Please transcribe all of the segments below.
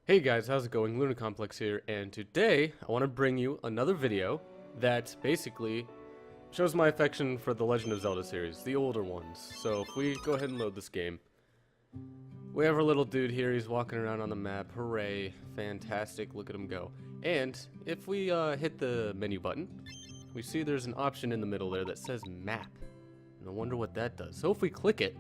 Hey guys, how's it going? Luna Complex here, and today I want to bring you another video that basically shows my affection for the Legend of Zelda series, the older ones. So if we go ahead and load this game, we have our little dude here, he's walking around on the map, hooray, fantastic, look at him go. And if we hit the menu button, we see there's an option in the middle there that says map. And I wonder what that does. So if we click it,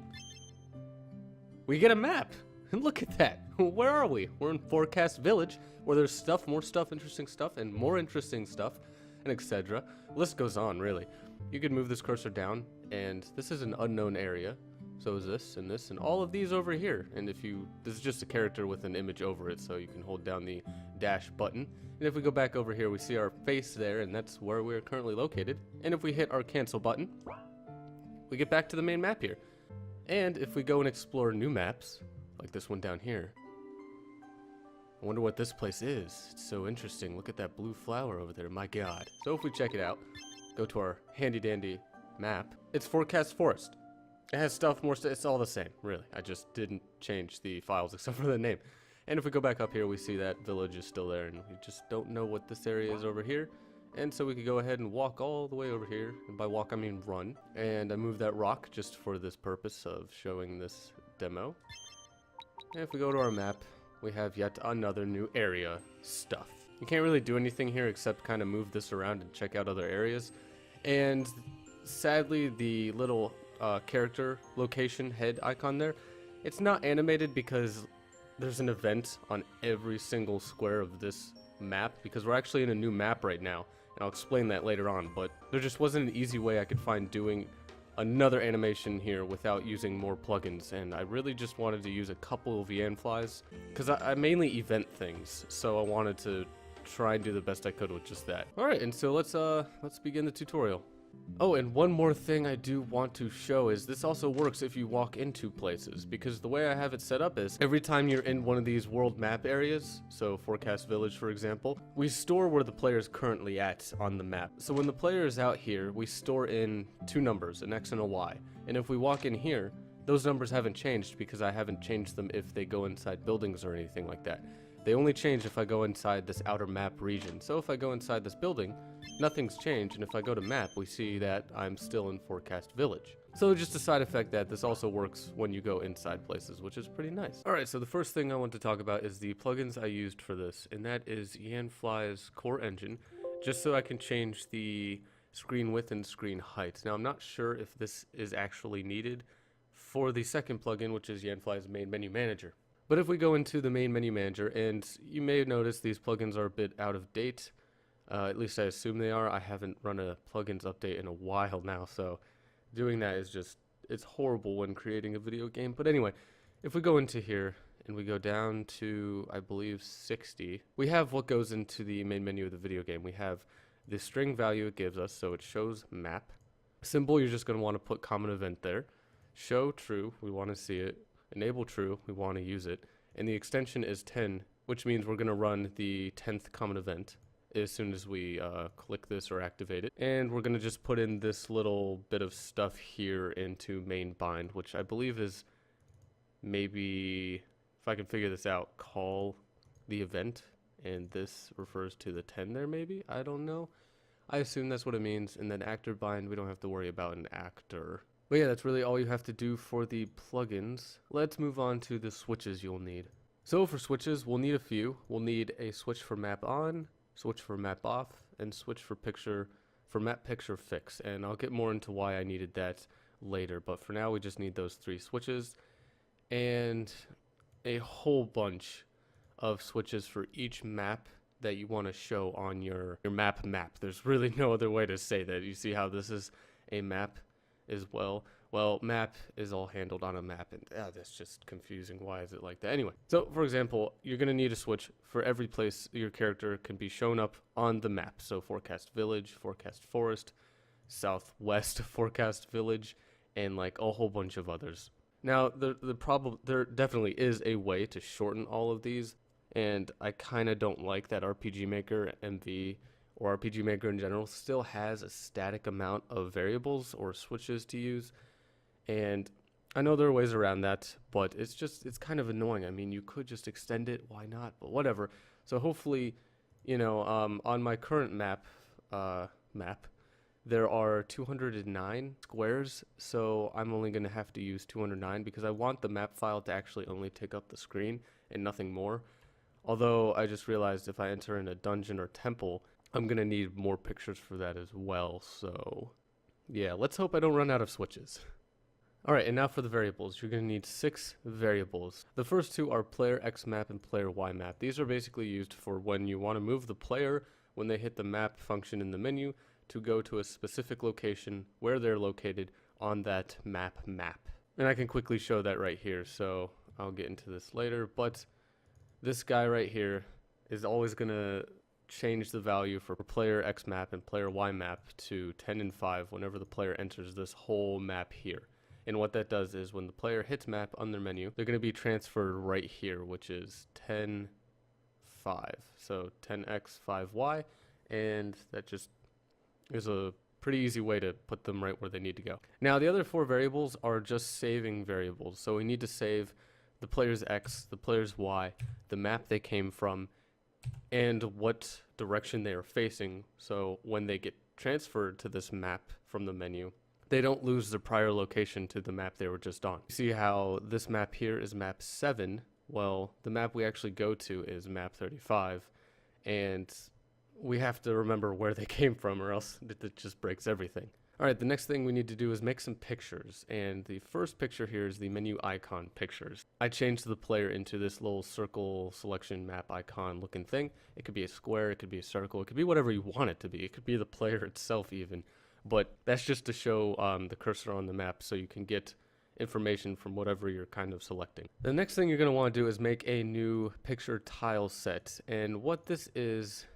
we get a map. And look at that. Where are we? We're in Forecast Village, where there's stuff, more stuff, interesting stuff, and more interesting stuff, and etc. List goes on, really. You could move this cursor down, and this is an unknown area. So is this, and all of these over here. And this is just a character with an image over it, so you can hold down the dash button. And if we go back over here, we see our face there, and that's where we're currently located. And if we hit our cancel button, we get back to the main map here. And if we go and explore new maps, like this one down here. I wonder what this place is. It's so interesting. Look at that blue flower over there. My god. So if we check it out, go to our handy dandy map. It's Forecast Forest. It has stuff, more stuff. It's all the same, really. I just didn't change the files except for the name. And if we go back up here, we see that village is still there, and we just don't know what this area is over here. And so we could go ahead and walk all the way over here. And by walk, I mean run. And I moved that rock just for this purpose of showing this demo. And if we go to our map, we have yet another new area stuff. You can't really do anything here except kind of move this around and check out other areas. And sadly, the little character location head icon there, it's not animated because there's an event on every single square of this map, because we're actually in a new map right now. And I'll explain that later on, but there just wasn't an easy way I could find doing another animation here without using more plugins, and I really just wanted to use a couple of Yanflies because I mainly event things, so I wanted to try and do the best I could with just that. Alright, and so let's begin the tutorial. Oh, and one more thing I do want to show is this also works if you walk into places, because the way I have it set up is every time you're in one of these world map areas, so Forecast Village for example, we store where the player is currently at on the map. So when the player is out here, we store in two numbers, an X and a Y. And if we walk in here, those numbers haven't changed because I haven't changed them if they go inside buildings or anything like that. They only change if I go inside this outer map region. So if I go inside this building, nothing's changed, and if I go to map, we see that I'm still in Forecast Village. So just a side effect that this also works when you go inside places, which is pretty nice. Alright, so the first thing I want to talk about is the plugins I used for this, and that is Yanfly's core engine, just so I can change the screen width and screen height. Now I'm not sure if this is actually needed for the second plugin, which is Yanfly's main menu manager. But if we go into the main menu manager, and you may have noticed these plugins are a bit out of date. At least I assume they are. I haven't run a plugins update in a while now, so doing that is just, it's horrible when creating a video game. But anyway, if we go into here and we go down to, I believe, 60, we have what goes into the main menu of the video game. We have the string value it gives us, so it shows map. Symbol, you're just going to want to put common event there. Show true, we want to see it. Enable true, we want to use it. And the extension is 10, which means we're going to run the 10th common event as soon as we click this or activate it. And we're going to just put in this little bit of stuff here into main bind, which I believe is maybe, if I can figure this out, call the event. And this refers to the 10 there maybe? I don't know. I assume that's what it means. And then actor bind, we don't have to worry about an actor. But yeah, that's really all you have to do for the plugins. Let's move on to the switches you'll need. So for switches, we'll need a few. We'll need a switch for map on, switch for map off, and switch for map picture fix. And I'll get more into why I needed that later, but for now we just need those three switches and a whole bunch of switches for each map that you want to show on your map. There's really no other way to say that. You see how this is a map as well. Well, map is all handled on a map, and that's just confusing. Why is it like that? Anyway, so for example, you're going to need a switch for every place your character can be shown up on the map. So Forecast Village, Forecast Forest, Southwest Forecast Village, and like a whole bunch of others. Now, there definitely is a way to shorten all of these, and I kind of don't like that RPG Maker MV or RPG Maker in general still has a static amount of variables or switches to use. And I know there are ways around that, but it's kind of annoying. I mean, you could just extend it, why not? But whatever. So hopefully, on my current map, there are 209 squares, so I'm only going to have to use 209 because I want the map file to actually only take up the screen and nothing more. Although I just realized if I enter in a dungeon or temple, I'm going to need more pictures for that as well. So yeah, let's hope I don't run out of switches. Alright, and now for the variables. You're going to need 6 variables. The first two are player X map and player Y map. These are basically used for when you want to move the player when they hit the map function in the menu to go to a specific location where they're located on that map. And I can quickly show that right here, so I'll get into this later, but this guy right here is always going to change the value for player X map and player Y map to 10 and 5 whenever the player enters this whole map here. And what that does is when the player hits map on their menu, they're going to be transferred right here, which is 10, 5. So 10x, 5y, and that just is a pretty easy way to put them right where they need to go. Now, the other 4 variables are just saving variables. So we need to save the player's X, the player's Y, the map they came from, and what direction they are facing. So when they get transferred to this map from the menu, they don't lose their prior location to the map they were just on. See how this map here is map 7? Well, the map we actually go to is map 35, and we have to remember where they came from or else it just breaks everything. Alright, the next thing we need to do is make some pictures, and the first picture here is the menu icon pictures. I changed the player into this little circle selection map icon looking thing. It could be a square, it could be a circle, it could be whatever you want it to be. It could be the player itself even, but that's just to show the cursor on the map so you can get information from whatever you're kind of selecting. The next thing you're going to want to do is make a new picture tile set, and what this is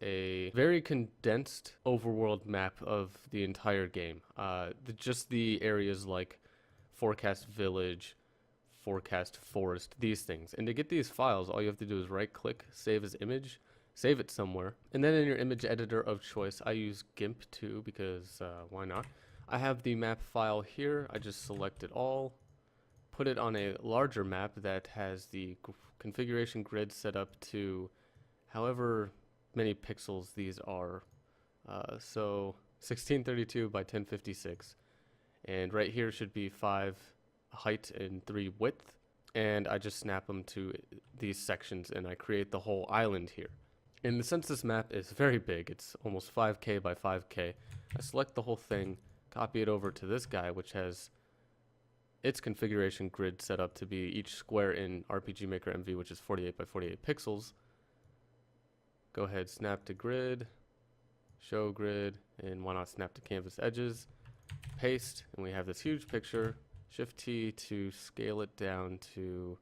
a very condensed overworld map of the entire game. Just the areas like Forecast Village, Forecast Forest, these things. And to get these files, all you have to do is right click, save as image, save it somewhere, and then in your image editor of choice, I use GIMP too because why not? I have the map file here. I just select it all, put it on a larger map that has the configuration grid set up to however many pixels these are. So 1632 by 1056, and right here should be 5 height and 3 width, and I just snap them to these sections and I create the whole island here. And since this map is very big, it's almost 5k by 5k, I select the whole thing, copy it over to this guy, which has its configuration grid set up to be each square in RPG Maker MV, which is 48 by 48 pixels. Go ahead, snap to grid, show grid, and why not snap to canvas edges, paste, and we have this huge picture. Shift T to scale it down to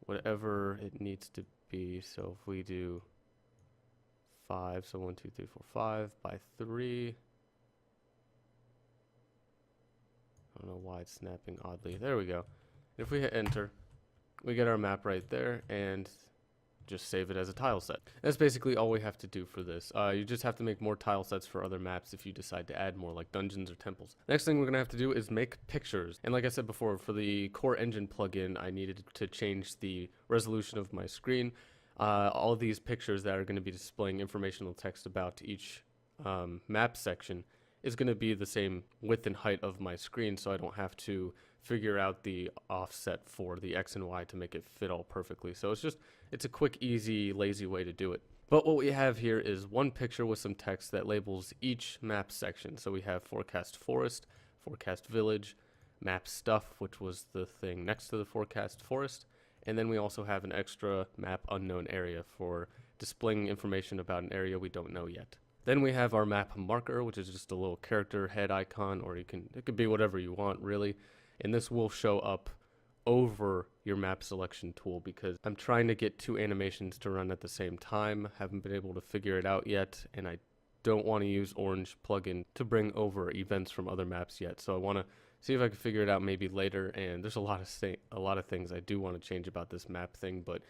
whatever it needs to be. So if we do 5, so 1, 2, 3, 4, 5 by 3. I don't know why it's snapping oddly. There we go. If we hit enter, we get our map right there, and just save it as a tile set. That's basically all we have to do for this. You just have to make more tile sets for other maps if you decide to add more, like dungeons or temples. Next thing we're going to have to do is make pictures. And like I said before, for the Core Engine plugin, I needed to change the resolution of my screen. All of these pictures that are going to be displaying informational text about each map section is going to be the same width and height of my screen, so I don't have to figure out the offset for the X and Y to make it fit all perfectly. So it's a quick, easy, lazy way to do it. But what we have here is one picture with some text that labels each map section. So we have Forecast Forest, Forecast Village, Map Stuff, which was the thing next to the Forecast Forest, and then we also have an extra Map Unknown area for displaying information about an area we don't know yet. Then we have our map marker, which is just a little character head icon, or it could be whatever you want, really. And this will show up over your map selection tool because I'm trying to get 2 animations to run at the same time. Haven't been able to figure it out yet, and I don't want to use Orange plugin to bring over events from other maps yet. So I want to see if I can figure it out maybe later. And there's a lot of things I do want to change about this map thing, but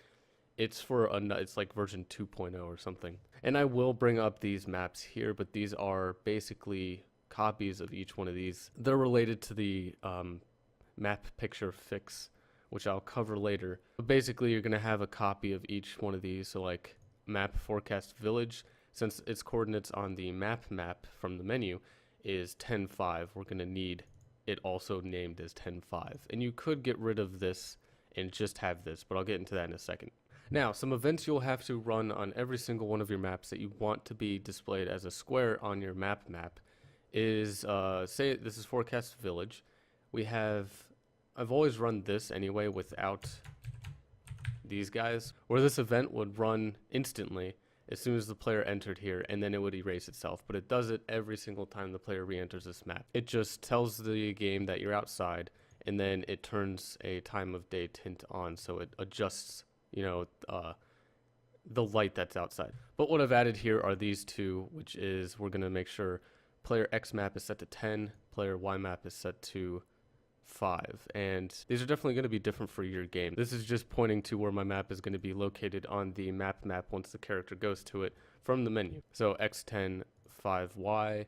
it's it's like version 2.0 or something. And I will bring up these maps here, but these are basically copies of each one of these. They're related to the map picture fix, which I'll cover later. But basically, you're going to have a copy of each one of these. So like map forecast village, since its coordinates on the map from the menu is 10.5, we're going to need it also named as 10.5. And you could get rid of this and just have this, but I'll get into that in a second. Now, some events you'll have to run on every single one of your maps that you want to be displayed as a square on your map is, say this is forecast village. I've always run this anyway without these guys, where this event would run instantly as soon as the player entered here, and then it would erase itself. But it does it every single time the player re-enters this map. It just tells the game that you're outside, and then it turns a time of day tint on, so it adjusts, you know, the light that's outside. But what I've added here are these two, which is we're going to make sure player X map is set to 10, player Y map is set to 5, and these are definitely going to be different for your game. This is just pointing to where my map is going to be located on the map once the character goes to it from the menu. So X10 5Y,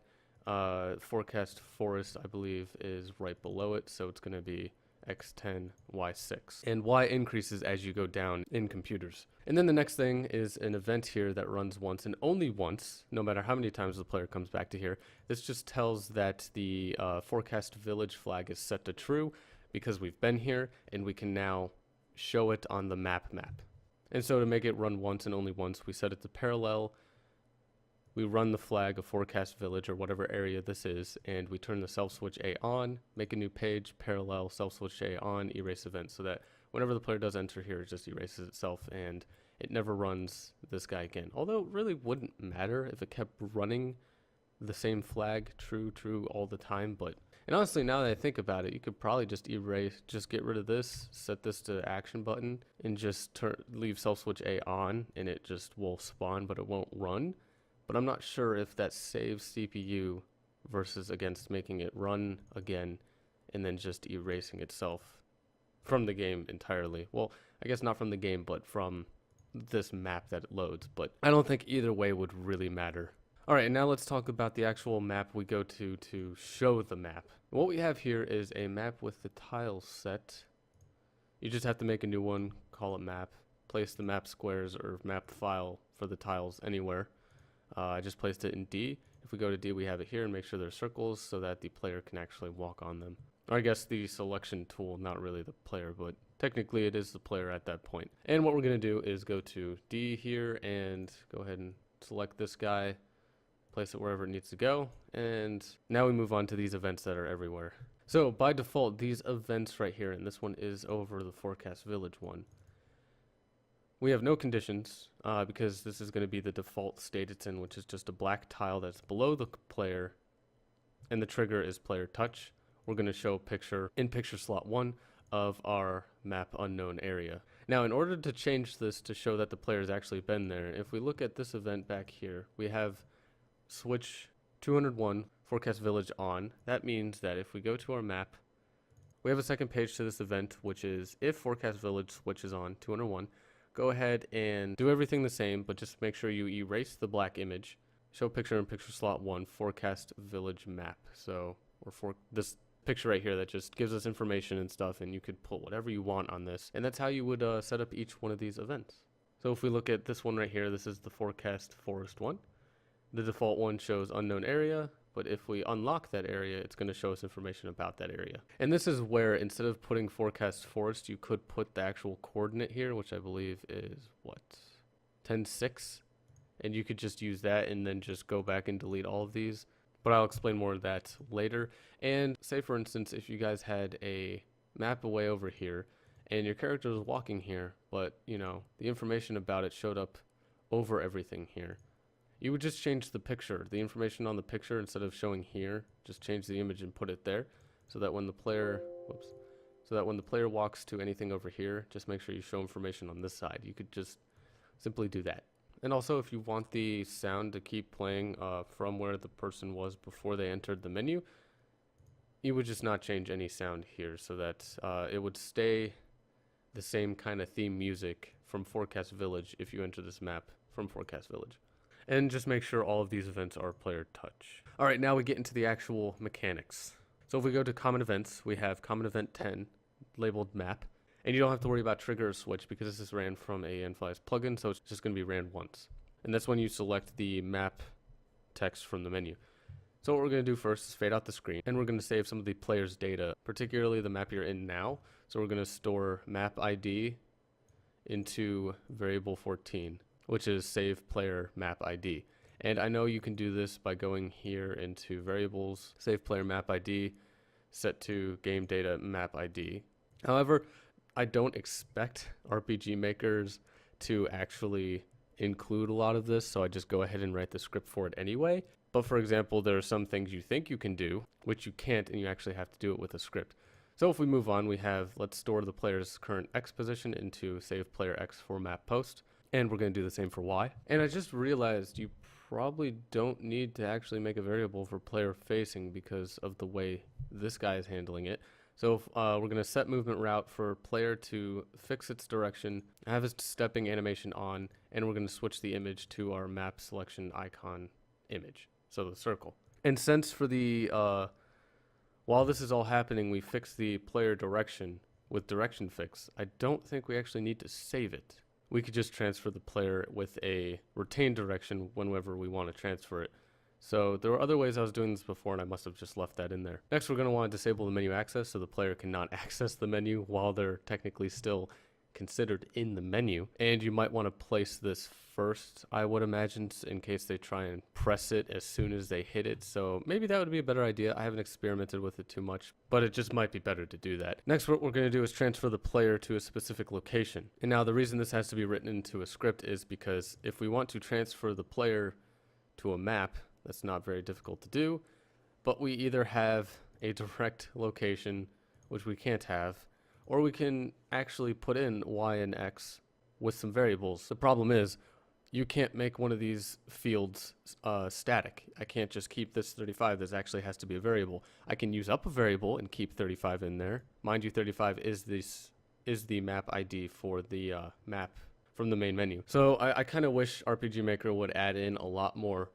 forecast forest I believe is right below it, so it's going to be X10 Y6, and Y increases as you go down in computers. And then the next thing is an event here that runs once and only once, no matter how many times the player comes back to here. This just tells that the forecast village flag is set to true because we've been here, and we can now show it on the map. And so to make it run once and only once, we set it to parallel. We run the flag of forecast village or whatever area this is, and we turn the self switch A on, make a new page, parallel, self switch A on, erase event, so that whenever the player does enter here, it just erases itself and it never runs this guy again. Although it really wouldn't matter if it kept running the same flag true all the time. And honestly, now that I think about it, you could probably just get rid of this, set this to action button, and just leave self switch A on, and it just will spawn, but it won't run. But I'm not sure if that saves CPU versus against making it run again and then just erasing itself from the game entirely. Well, I guess not from the game, but from this map that it loads. But I don't think either way would really matter. Alright, now let's talk about the actual map we go to show the map. What we have here is a map with the tiles set. You just have to make a new one, call it map, place the map squares or map file for the tiles anywhere. I just placed it in D. If we go to D, we have it here, and make sure there's circles so that the player can actually walk on them. Or I guess the selection tool, not really the player, but technically it is the player at that point. And what we're going to do is go to D here and go ahead and select this guy, place it wherever it needs to go, and now we move on to these events that are everywhere. So by default, these events right here, and this one is over the forecast village one, we have no conditions because this is going to be the default state it's in, which is just a black tile that's below the player, and the trigger is player touch. We're going to show a picture in picture slot 1 of our map unknown area. Now, in order to change this to show that the player has actually been there, if we look at this event back here, we have switch 201 forecast village on. That means that if we go to our map, we have a second page to this event, which is if forecast village switches on 201. Go ahead and do everything the same, but just make sure you erase the black image. Show picture in picture slot 1, forecast village map. So, or for this picture right here that just gives us information and stuff, and you could put whatever you want on this. And that's how you would set up each one of these events. So if we look at this one right here, this is the forecast forest one. The default one shows unknown area, but if we unlock that area, it's going to show us information about that area. And this is where, instead of putting forecast forest, you could put the actual coordinate here, which I believe is, what, 10.6? And you could just use that and then just go back and delete all of these. But I'll explain more of that later. And say, for instance, if you guys had a map away over here, and your character was walking here, but, you know, the information about it showed up over everything here. You would just change the picture, the information on the picture, instead of showing here, just change the image and put it there, so that when the player, walks to anything over here, just make sure you show information on this side. You could just simply do that. And also, if you want the sound to keep playing from where the person was before they entered the menu, you would just not change any sound here, so that it would stay the same kind of theme music from Forecast Village if you enter this map from Forecast Village. And just make sure all of these events are player touch. Alright, now we get into the actual mechanics. So if we go to common events, we have common event 10 labeled map. And you don't have to worry about trigger or switch because this is ran from a Nflies plugin, so it's just going to be ran once. And that's when you select the map text from the menu. So what we're going to do first is fade out the screen, and we're going to save some of the player's data, particularly the map you're in now. So we're going to store map ID into variable 14, which is save player map ID. And I know you can do this by going here into variables, save player map ID, set to game data map ID. However, I don't expect RPG makers to actually include a lot of this, so I just go ahead and write the script for it anyway. But for example, there are some things you think you can do, which you can't, and you actually have to do it with a script. So if we move on, we have, let's store the player's current X position into save player X for map post, and we're going to do the same for Y. And I just realized you probably don't need to actually make a variable for player facing because of the way this guy is handling it. So if, we're going to set movement route for player to fix its direction, have its stepping animation on, and we're going to switch the image to our map selection icon image, so the circle. And since for the, while this is all happening, we fix the player direction with direction fix, I don't think we actually need to save it. We could just transfer the player with a retained direction whenever we want to transfer it. So there were other ways I was doing this before, and I must have just left that in there. Next, we're going to want to disable the menu access so the player cannot access the menu while they're technically still considered in the menu. And you might want to place this first, I would imagine, in case they try and press it as soon as they hit it. So maybe that would be a better idea. I haven't experimented with it too much, but it just might be better to do that. Next, what we're going to do is transfer the player to a specific location. And now the reason this has to be written into a script is because if we want to transfer the player to a map, that's not very difficult to do, but we either have a direct location, which we can't have, or we can actually put in Y and X with some variables. The problem is you can't make one of these fields static. I can't just keep this 35. This actually has to be a variable. I can use up a variable and keep 35 in there. Mind you, 35 is the map ID for the map from the main menu. So I kind of wish RPG Maker would add in a lot more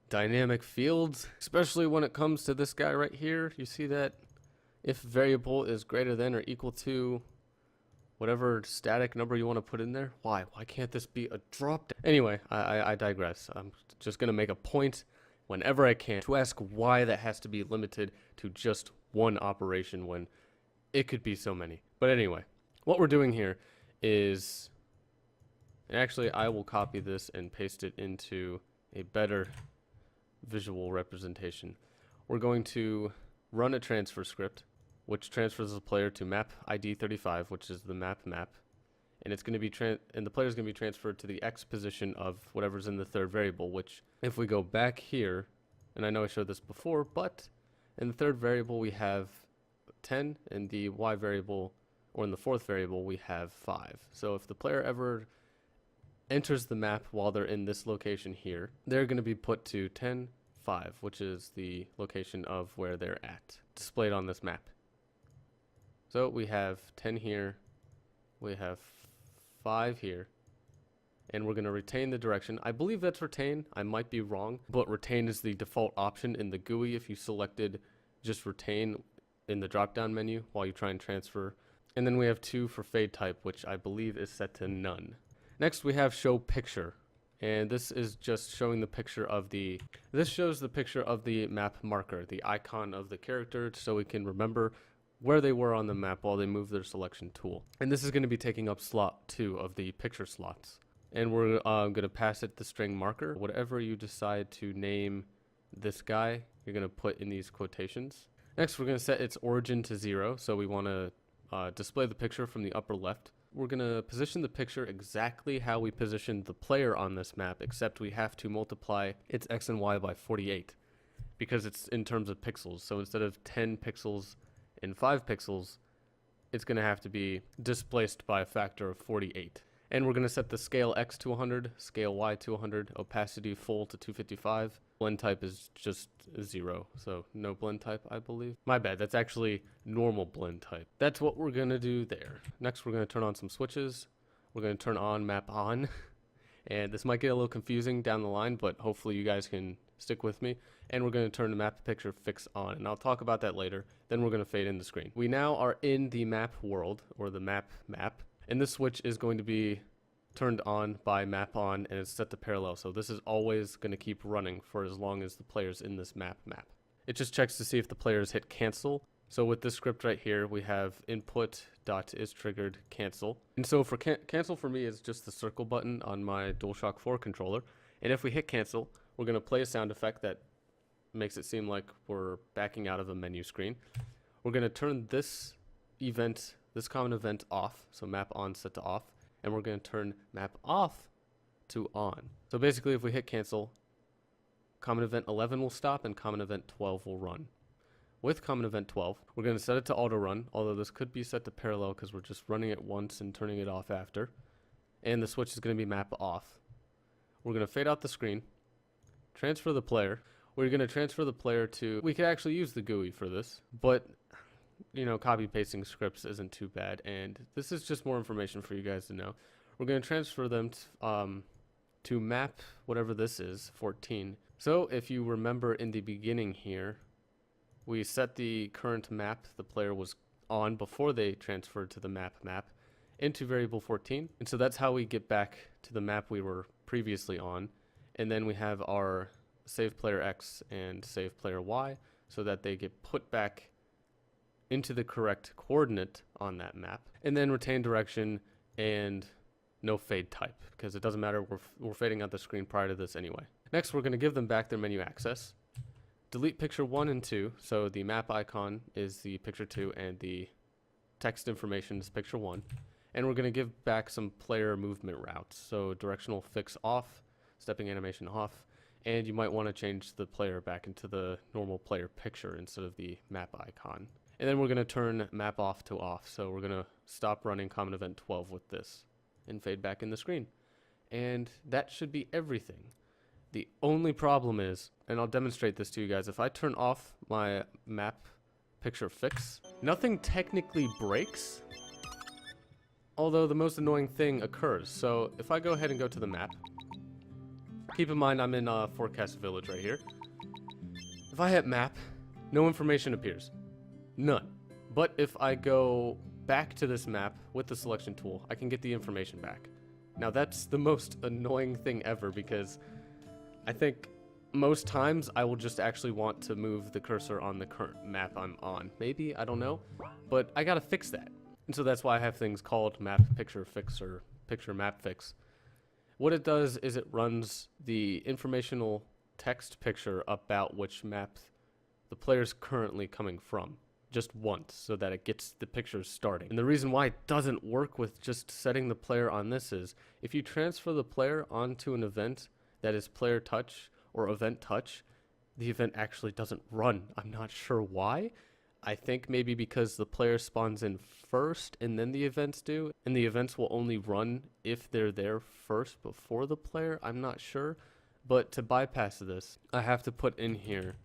dynamic fields, especially when it comes to this guy right here. You see that if variable is greater than or equal to whatever static number you want to put in there. Why can't this be a drop down? Anyway, I digress. I'm just going to make a point whenever I can to ask why that has to be limited to just one operation when it could be so many. But anyway, what we're doing here is, and actually I will copy this and paste it into a better visual representation. We're going to run a transfer script which transfers the player to map ID 35, which is the map, and it's going to be and the player is going to be transferred to the X position of whatever's in the third variable, which if we go back here, and I know I showed this before, but in the third variable we have 10, and the Y variable, or in the fourth variable, we have 5. So if the player ever enters the map while they're in this location here, they're going to be put to 10, 5, which is the location of where they're at, displayed on this map. So we have 10 here, we have 5 here, and we're going to retain the direction. I believe that's retain. I might be wrong, but retain is the default option in the GUI if you selected just retain in the drop-down menu while you try and transfer. And then we have 2 for fade type, which I believe is set to none. Next we have show picture, and this is just showing the picture of this shows the picture of the map marker, the icon of the character, so we can remember where they were on the map while they move their selection tool. And this is going to be taking up slot 2 of the picture slots. And we're going to pass it the string marker. Whatever you decide to name this guy, you're going to put in these quotations. Next, we're going to set its origin to 0, so we want to display the picture from the upper left. We're going to position the picture exactly how we positioned the player on this map, except we have to multiply its X and Y by 48 because it's in terms of pixels. So instead of 10 pixels in 5 pixels, it's going to have to be displaced by a factor of 48. And we're going to set the scale X to 100, scale Y to 100, opacity full to 255. Blend type is just 0, so no blend type, I believe. My bad, that's actually normal blend type. That's what we're going to do there. Next, we're going to turn on some switches. We're going to turn on map on. And this might get a little confusing down the line, but hopefully you guys can stick with me, and we're going to turn the map picture fix on, and I'll talk about that later. Then we're going to fade in the screen. We now are in the map world, or the map, and this switch is going to be turned on by map on, and it's set to parallel, so this is always going to keep running for as long as the player's in this map. It just checks to see if the players hit cancel. So with this script right here, we have input.isTriggered cancel. And so for cancel for me is just the circle button on my DualShock 4 controller. And if we hit cancel, we're going to play a sound effect that makes it seem like we're backing out of a menu screen. We're going to turn this event, this common event off. So map on set to off. And we're going to turn map off to on. So basically if we hit cancel, common event 11 will stop and common event 12 will run. With common event 12, we're going to set it to auto run, although this could be set to parallel because we're just running it once and turning it off after. And the switch is going to be map off. We're going to fade out the screen, transfer the player. We're going to transfer the player to, we could actually use the GUI for this, but you know, copy pasting scripts isn't too bad, and this is just more information for you guys to know. We're going to transfer them to map whatever this is, 14. So if you remember in the beginning here, we set the current map the player was on before they transferred to the map into variable 14. And so that's how we get back to the map we were previously on. And then we have our save player X and save player Y so that they get put back into the correct coordinate on that map. And then retain direction and no fade type, because it doesn't matter, we're fading out the screen prior to this anyway. Next, we're going to give them back their menu access. Delete picture 1 and 2, so the map icon is the picture 2 and the text information is picture 1. And we're going to give back some player movement routes, so directional fix off, stepping animation off, and you might want to change the player back into the normal player picture instead of the map icon. And then we're going to turn map off to off, so we're going to stop running common event 12 with this and fade back in the screen. And that should be everything. The only problem is, and I'll demonstrate this to you guys, if I turn off my map picture fix, nothing technically breaks, although the most annoying thing occurs. So if I go ahead and go to the map, keep in mind I'm in Forecast Village right here. If I hit map, no information appears. None. But if I go back to this map with the selection tool, I can get the information back. Now that's the most annoying thing ever, because I think most times I will just actually want to move the cursor on the current map I'm on. Maybe, I don't know, but I gotta fix that. And so that's why I have things called map picture fix or picture map fix. What it does is it runs the informational text picture about which map the player's currently coming from just once, so that it gets the pictures starting. And the reason why it doesn't work with just setting the player on this is if you transfer the player onto an event that is player touch or event touch, the event actually doesn't run. I'm not sure why. I think maybe because the player spawns in first and then the events do, and the events will only run if they're there first before the player. I'm not sure, but to bypass this, I have to put in here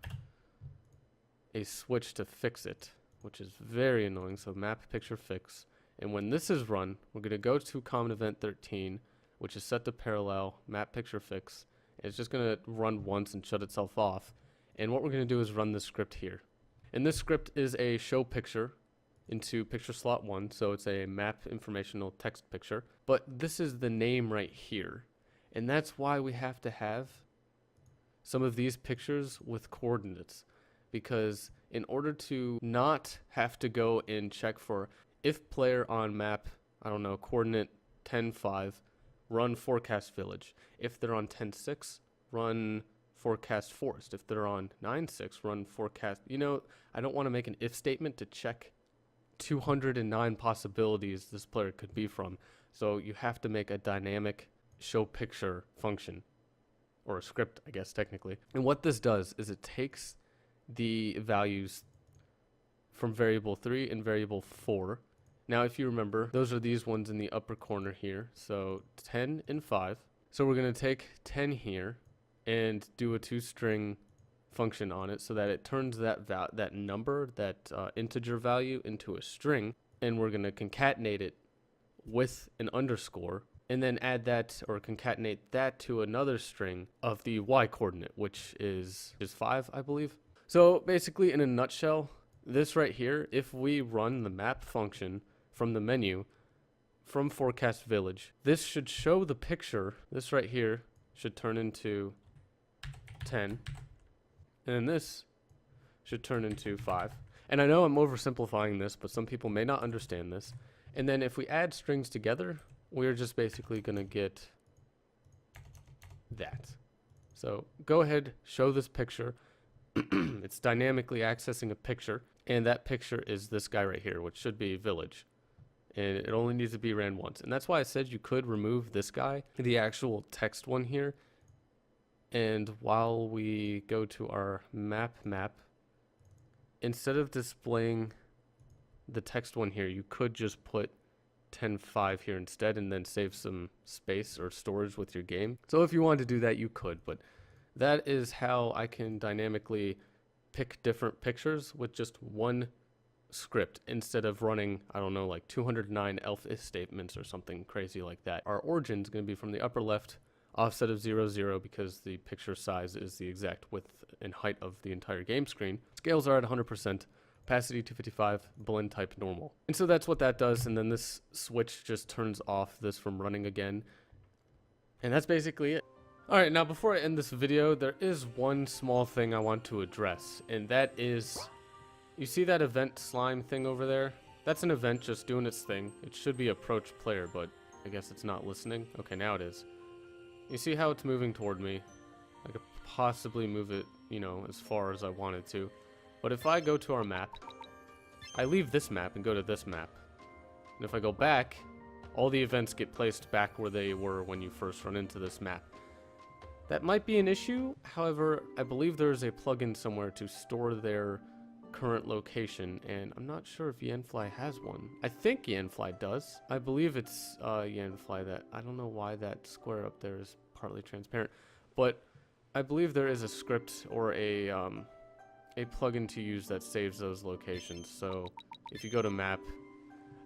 a switch to fix it, which is very annoying. So map picture fix, and when this is run, we're going to go to common event 13, which is set to parallel map picture fix. It's just going to run once and shut itself off. And what we're going to do is run this script here. And this script is a show picture into picture slot 1, so it's a map informational text picture. But this is the name right here. And that's why we have to have some of these pictures with coordinates. Because in order to not have to go and check for if player on map, I don't know, coordinate 10.5, run Forecast Village. If they're on 10.6, run Forecast Forest. If they're on 9.6, run Forecast. You know, I don't want to make an if statement to check 209 possibilities this player could be from. So you have to make a dynamic show picture function, or a script, I guess, technically. And what this does is it takes the values from variable 3 and variable 4. Now, if you remember, those are these ones in the upper corner here. So 10 and 5. So we're going to take 10 here and do a toString function on it so that it turns that number, that integer value, into a string. And we're going to concatenate it with an underscore and then add that or concatenate that to another string of the y coordinate, which is 5, I believe. So basically, in a nutshell, this right here, if we run the map function from the menu from forecast village, this should show the picture. This right here should turn into 10, and then this should turn into 5. And I know I'm oversimplifying this, but some people may not understand this. And then if we add strings together, we're just basically going to get that. So go ahead, show this picture. It's dynamically accessing a picture, and that picture is this guy right here, which should be village. And it only needs to be ran once. And that's why I said you could remove this guy, the actual text one here. And while we go to our map, instead of displaying the text one here, you could just put 10.5 here instead and then save some space or storage with your game. So if you wanted to do that, you could, but that is how I can dynamically pick different pictures with just one script instead of running, I don't know, like 209 else if statements or something crazy like that. Our origin is going to be from the upper left, offset of 0, 0, because the picture size is the exact width and height of the entire game screen. Scales are at 100%, opacity 255, blend type normal. And so that's what that does, and then this switch just turns off this from running again. And that's basically it. Alright, now before I end this video, there is one small thing I want to address, and that is, you see that event slime thing over there? That's an event just doing its thing. It should be approach player, but I guess it's not listening. Okay, now it is. You see how it's moving toward me? I could possibly move it, you know, as far as I wanted to. But if I go to our map, I leave this map and go to this map. And if I go back, all the events get placed back where they were when you first run into this map. That might be an issue. However, I believe there is a plugin somewhere to store their current location, and I'm not sure if Yanfly has one. I think Yanfly does. I believe it's Yanfly that, I don't know why that square up there is partly transparent, but I believe there is a script or a plugin to use that saves those locations. So if you go to map,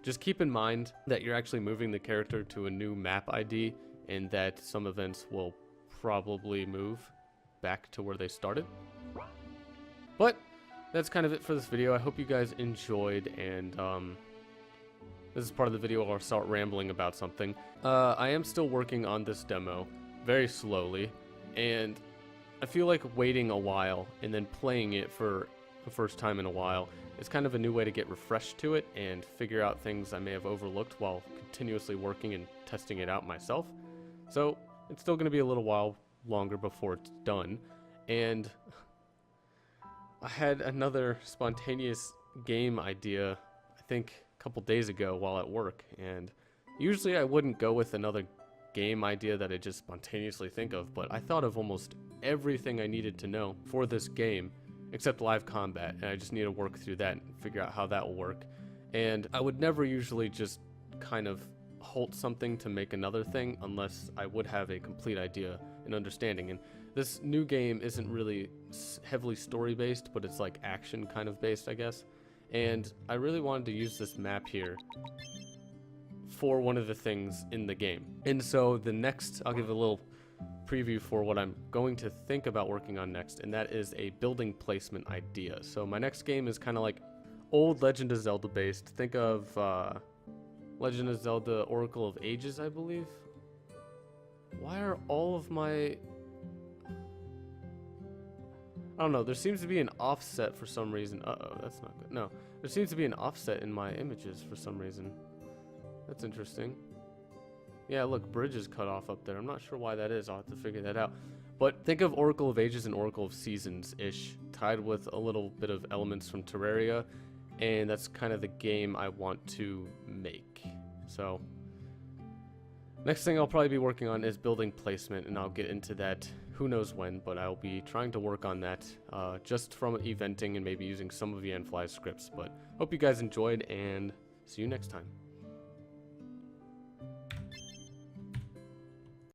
just keep in mind that you're actually moving the character to a new map ID, and that some events will probably move back to where they started. But that's kind of it for this video. I hope you guys enjoyed, and this is part of the video where I'll start rambling about something. I am still working on this demo very slowly, and I feel like waiting a while and then playing it for the first time in a while is kind of a new way to get refreshed to it and figure out things I may have overlooked while continuously working and testing it out myself. So it's still going to be a little while longer before it's done, and I had another spontaneous game idea, I think a couple days ago while at work, and usually I wouldn't go with another game idea that I just spontaneously think of, but I thought of almost everything I needed to know for this game except live combat, and I just need to work through that and figure out how that will work. And I would never usually just kind of halt something to make another thing unless I would have a complete idea and understanding. And this new game isn't really heavily story based, but it's like action kind of based, I guess. And I really wanted to use this map here for one of the things in the game. And so the next, I'll give a little preview for what I'm going to think about working on next, and that is a building placement idea. So my next game is kind of like old Legend of Zelda based. Think of Legend of Zelda Oracle of Ages, I believe. Why are all of my... I don't know, there seems to be an offset for some reason. Uh-oh, that's not good. No, there seems to be an offset in my images for some reason. That's interesting. Yeah, look, bridge is cut off up there. I'm not sure why that is. I'll have to figure that out. But think of Oracle of Ages and Oracle of Seasons-ish, tied with a little bit of elements from Terraria, and that's kind of the game I want to make. So, next thing I'll probably be working on is building placement, and I'll get into that who knows when, but I'll be trying to work on that just from eventing and maybe using some of Yanfly's scripts. But hope you guys enjoyed, and see you next time.